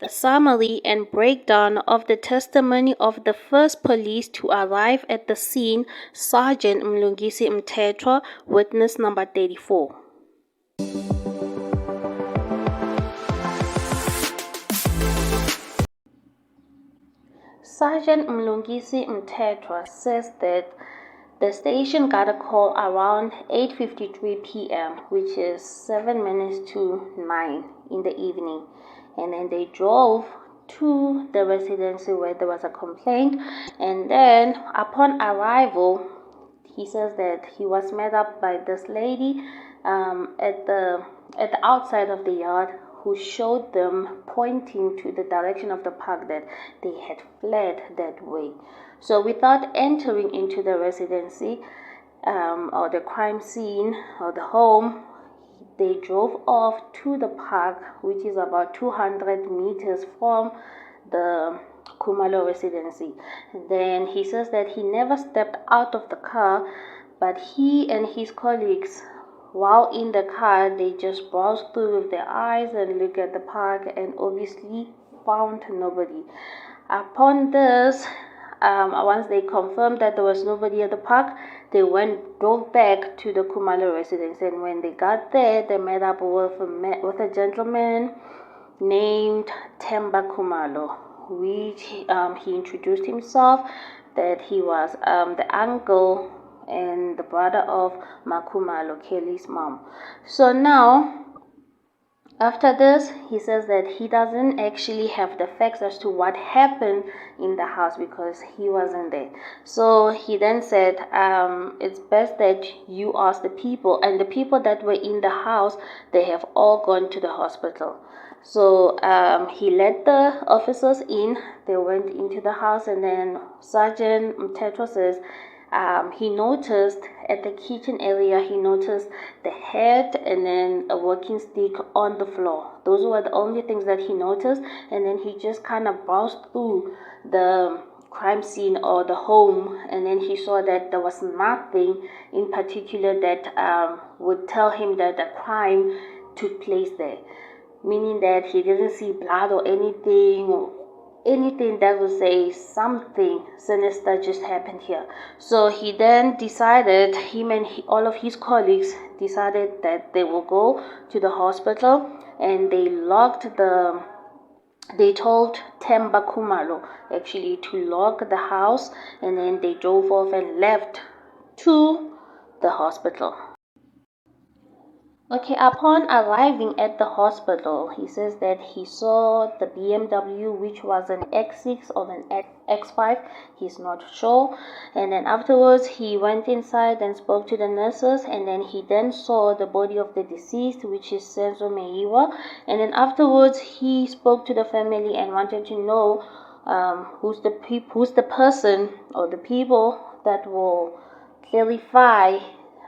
A summary and breakdown of the testimony of the first police to arrive at the scene, Sergeant Mlungisi Mthetwa, witness number 34. Sergeant Mlungisi Mthetwa says that the station got a call around 8:53 p.m., which is 7 minutes to 9 in the evening. And then they drove to the residency where there was a complaint. And then upon arrival, he says that he was met up by this lady at the outside of the yard, who showed them, pointing to the direction of the park, that they had fled that way. So without entering into the residency or the crime scene or the home, they drove off to the park, which is about 200 meters from the Khumalos residency. And then he says that he never stepped out of the car, but he and his colleagues, while in the car, they just browsed through with their eyes and looked at the park and obviously found nobody. Upon this, once they confirmed that there was nobody at the park, they drove back to the Khumalos residence. And when they got there, they met up with a gentleman named Khumalos, which he introduced himself that he was the uncle and the brother of Khumalos, Kelly's mom. So now, after this, he says that he doesn't actually have the facts as to what happened in the house because he wasn't there. So he then said, it's best that you ask the people, and the people that were in the house, they have all gone to the hospital. So he let the officers in. They went into the house, and then Sergeant Mthetwa says he noticed at the kitchen area, he noticed the head and then a walking stick on the floor. Those were the only things that he noticed. And then he just kind of browsed through the crime scene or the home, and then he saw that there was nothing in particular that would tell him that the crime took place there, meaning that he didn't see blood or anything that would say something sinister just happened here. So he then decided, him and all of his colleagues decided that they will go to the hospital, and they told Khumalos actually to lock the house, and then they drove off and left to the hospital. Okay, upon arriving at the hospital, he says that he saw the BMW, which was an X6 or an X5, he's not sure. And then afterwards, he went inside and spoke to the nurses, and then he then saw the body of the deceased, which is Senzo Meyiwa. And then afterwards, he spoke to the family and wanted to know who's the person or the people that will clarify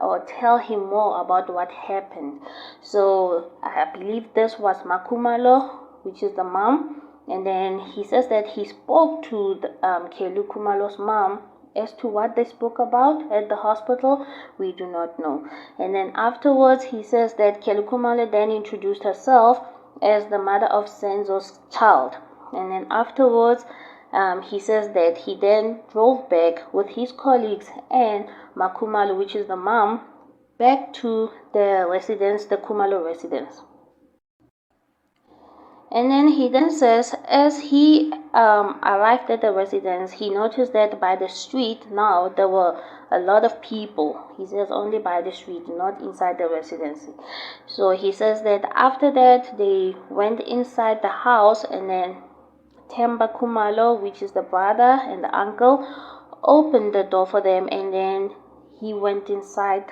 or tell him more about what happened. So I believe this was Khumalos, which is the mom. And then he says that he spoke to the Khumalos' mom as to what they spoke about at the hospital. We do not know. And then afterwards, he says that Khumalos then introduced herself as the mother of Senzo's child. And then afterwards, he says that he then drove back with his colleagues and Khumalos, which is the mom, back to the residence, the Khumalos residence. And then he then says, as he arrived at the residence, he noticed that by the street now there were a lot of people. He says only by the street, not inside the residency. So he says that after that, they went inside the house, and then Khumalos, which is the brother and the uncle, opened the door for them, and then he went inside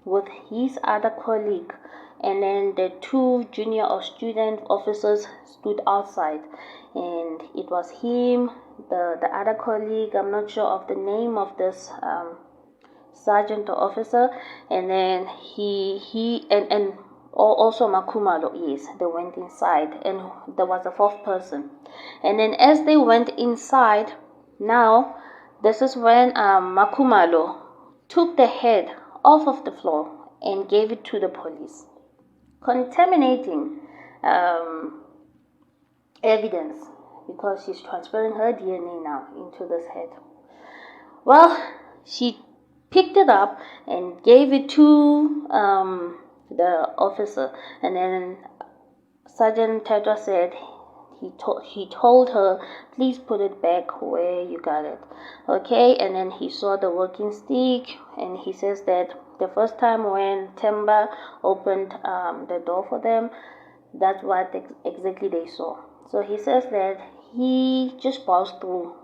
with his other colleague, and then the two junior or student officers stood outside, and it was him, the other colleague, I'm not sure of the name of this sergeant or officer, and then he and also Khumalos, yes, they went inside, and there was a fourth person. And then as they went inside, now this is when Khumalos took the head off of the floor and gave it to the police, contaminating evidence because she's transferring her DNA now into this head. Well, she picked it up and gave it to the officer, and then Sergeant Mthetwa said he told her, please put it back where you got it. Okay, and then he saw the walking stick, and he says that the first time when Temba opened the door for them, that's what exactly they saw. So he says that he just browsed through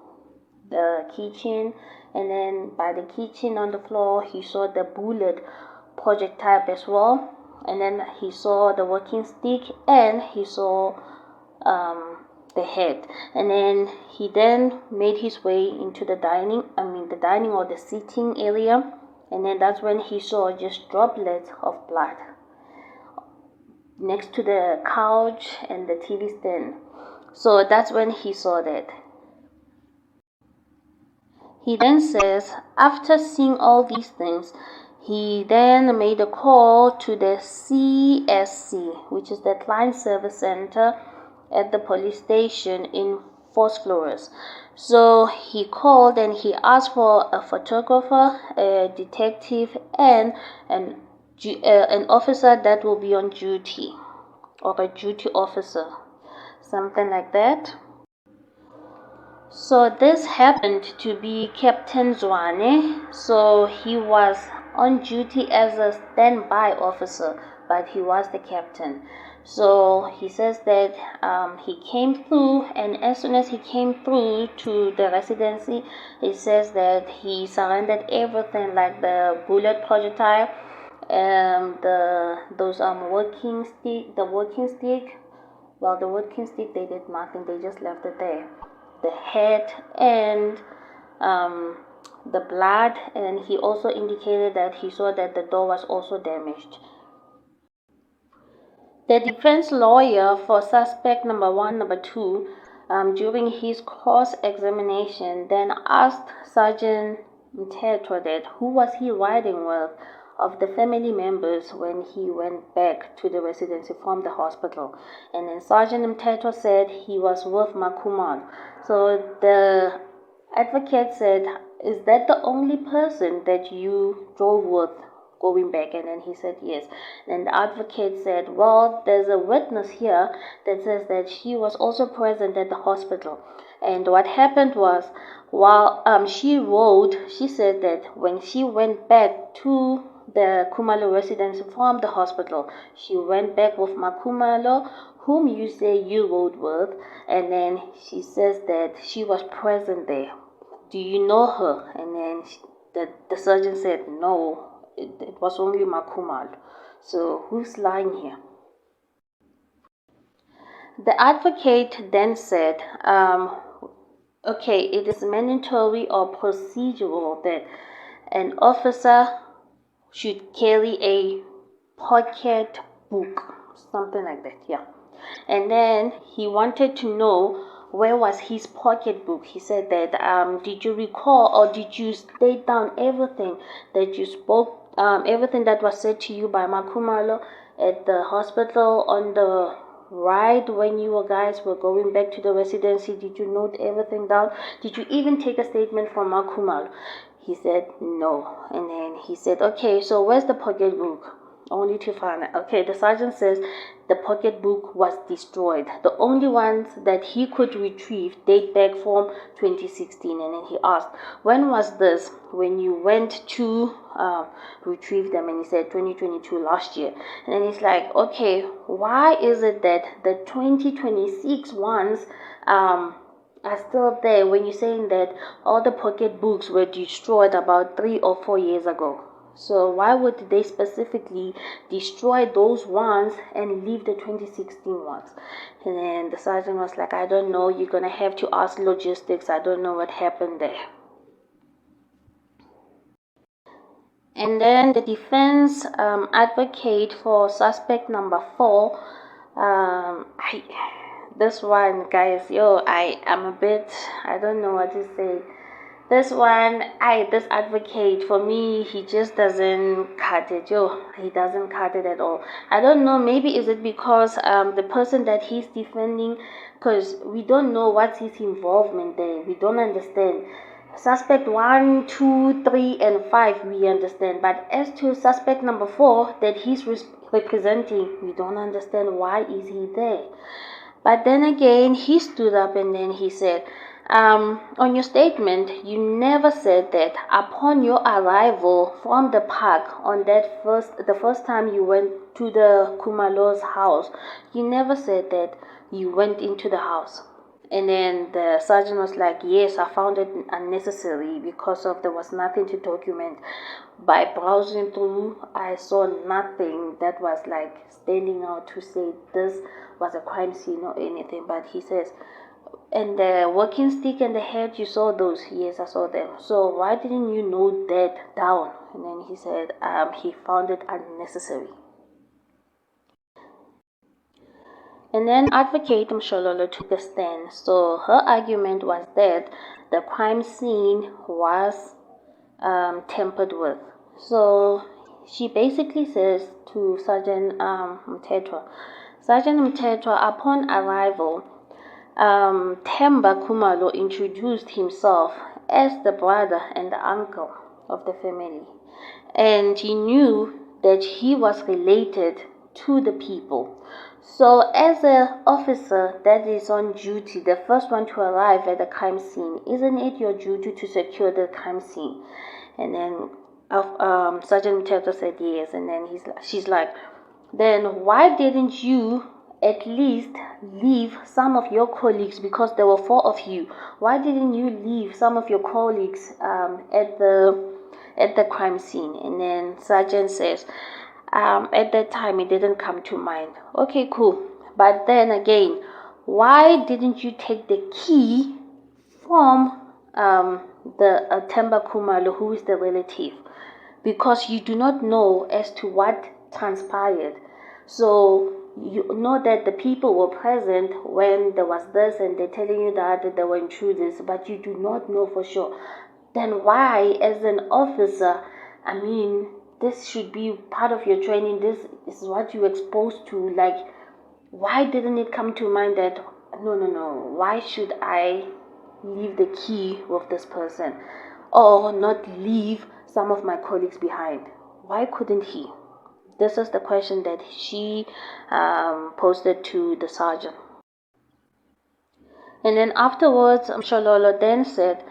the kitchen, and then by the kitchen on the floor he saw the bullet projectile as well, and then he saw the walking stick, and he saw the head. And then he then made his way into the dining or the sitting area, and then that's when he saw just droplets of blood next to the couch and the TV stand. So that's when he saw that. He then says, after seeing all these things, he then made a call to the CSC, which is the Client Service Center at the police station in Phosphorus. So he called and he asked for a photographer, a detective, and an officer that will be on duty, or a duty officer, something like that. So this happened to be Captain Zwane. So he was on duty as a standby officer, but he was the captain. So he says that he came through, and as soon as he came through to the residency, he says that he surrendered everything, like the bullet projectile, those walking stick, the walking stick. Well, the walking stick, they did nothing; they just left it there. The head and the blood, and he also indicated that he saw that the door was also damaged. The defense lawyer for suspect number 1, number 2, during his cross-examination, then asked Sergeant Mthetwa that who was he riding with of the family members when he went back to the residency from the hospital. And then Sergeant Mthetwa said he was with Khumalos. So the advocate said, is that the only person that you drove with going back? And then he said yes. And the advocate said, well, there's a witness here that says that she was also present at the hospital. And what happened was, while she said that when she went back to the Khumalos residence from the hospital, she went back with Khumalos, whom you say you rode with, and then she says that she was present there. Do you know her? And then the surgeon said, no, it was only Khumalos. So who's lying here? The advocate then said, okay, it is mandatory or procedural that an officer should carry a pocket book, something like that, yeah. And then he wanted to know where was his pocketbook. He said that did you recall or did you state down everything that you spoke, everything that was said to you by Khumalos at the hospital on the ride when you guys were going back to the residency? Did you note everything down? Did you even take a statement from Khumalos? He said no. And then he said, okay, so where's the pocketbook? Only to find out. Okay, the sergeant says the pocketbook was destroyed. The only ones that he could retrieve date back from 2016. And then he asked, when was this when you went to retrieve them? And he said 2022, last year. And then he's like, okay, why is it that the 2026 ones are still there when you're saying that all the pocketbooks were destroyed about 3 or 4 years ago? So why would they specifically destroy those ones and leave the 2016 ones? And then the sergeant was like, I don't know, you're going to have to ask logistics. I don't know what happened there. And then the defense advocate for suspect number 4, this one, guys, I'm a bit, I don't know what to say. This one, this advocate, for me, he just doesn't cut it. He doesn't cut it at all. I don't know, maybe is it because the person that he's defending, because we don't know what's his involvement there. We don't understand. Suspect 1, 2, 3, and 5, we understand. But as to suspect number 4, that he's representing, we don't understand why is he there. But then again, he stood up and then he said, on your statement, you never said that upon your arrival from the park on the first time you went to the Khumalos house, you never said that you went into the house. And then the sergeant was like, yes, I found it unnecessary because there was nothing to document. By browsing through, I saw nothing that was like standing out to say this was a crime scene or anything. But he says, and the walking stick and the head, you saw those? Yes, I saw them. So why didn't you note that down? And then he said he found it unnecessary. And then Advocate Mshololo took a stand. So her argument was that the crime scene was tampered with. So she basically says to Sergeant Mthetwa, Sergeant Mthetwa, upon arrival, Themba Khumalo introduced himself as the brother and the uncle of the family, and he knew that he was related to the people. So as an officer that is on duty, the first one to arrive at the crime scene, isn't it your duty to secure the crime scene? And then Sergeant Mthetwa said yes, and then she's like, then why didn't you at least leave some of your colleagues, because there were 4 of you, why didn't you leave some of your colleagues at the crime scene? And then Sergeant says, at that time it didn't come to mind. Okay, cool. But then again, why didn't you take the key from the Themba Khumalo, who is the relative? Because you do not know as to what transpired. So you know that the people were present when there was this, and they're telling you that there were intruders, but you do not know for sure. Then why, as an officer, I mean, this should be part of your training, this is what you're exposed to, like, why didn't it come to mind that, no, why should I leave the key with this person, or not leave some of my colleagues behind? Why couldn't he? This is the question that she posted to the sergeant. And then afterwards, Mshololo then said,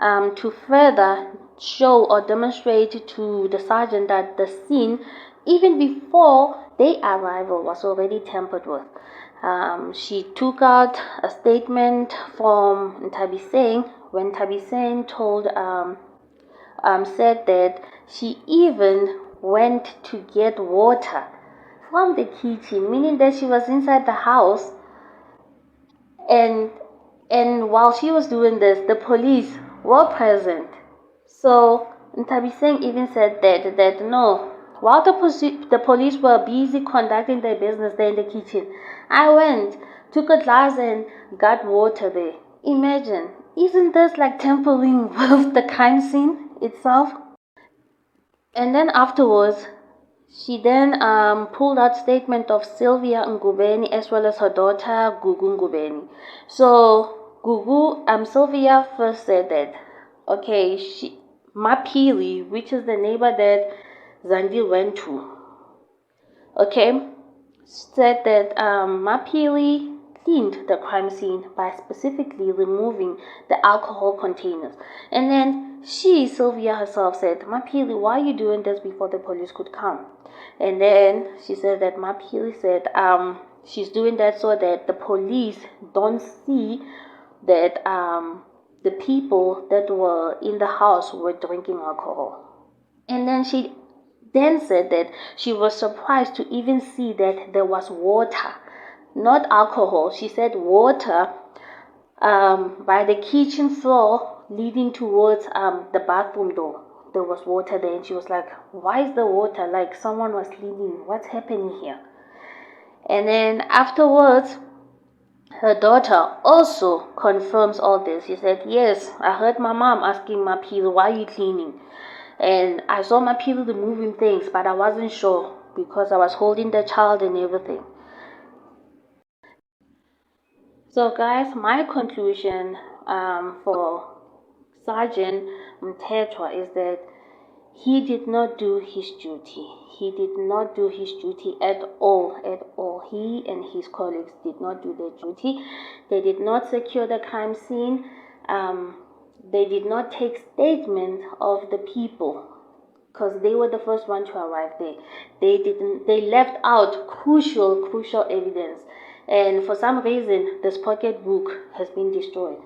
to further show or demonstrate to the sergeant that the scene, even before their arrival, was already tampered with. She took out a statement from Ntabiseng when Ntabiseng said that she even went to get water from the kitchen, meaning that she was inside the house, and while she was doing this, the police were present. So Ntabiseng even said that no, while the police were busy conducting their business there in the kitchen, I went, took a glass and got water there. Imagine, isn't this like tampering with the crime scene itself? And then afterwards, she then pulled out statement of Sylvia Ngubeni as well as her daughter Gugu Ngubeni. So Sylvia first said that, okay, Mapili, which is the neighbor that Zandi went to, okay, said that Mapili cleaned the crime scene by specifically removing the alcohol containers. And then Sylvia herself said, Mapili, why are you doing this before the police could come? And then she said that Mapili said she's doing that so that the police don't see that the people that were in the house were drinking alcohol. And then she then said that she was surprised to even see that there was water, not alcohol. She said water by the kitchen floor leading towards the bathroom door. There was water there, and she was like, why is the water? Like someone was leaning. What's happening here? And then afterwards, Her daughter also confirms all this. She said, yes, I heard my mom asking Maphilo, why are you cleaning? And I saw Maphilo moving things, but I wasn't sure because I was holding the child and everything. So guys, my conclusion for Sergeant Mthetwa is that he did not do his duty. He did not do his duty at all, at all. He and his colleagues did not do their duty. They did not secure the crime scene. They did not take statement of the people because they were the first one to arrive there. They left out crucial evidence. And for some reason, this pocketbook has been destroyed.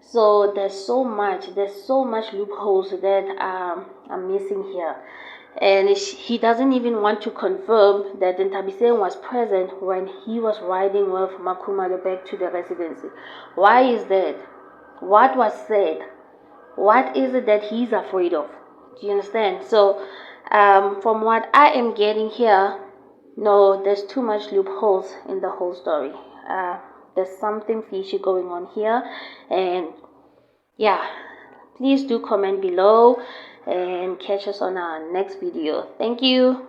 So there's so much loopholes that are missing here. And he doesn't even want to confirm that Ntabiseng was present when he was riding with Khumalo back to the residency. Why is that? What was said? What is it that he's afraid of? Do you understand? So from what I am getting here, no, there's too much loopholes in the whole story. There's something fishy going on here. And yeah, please do comment below and catch us on our next video. Thank you.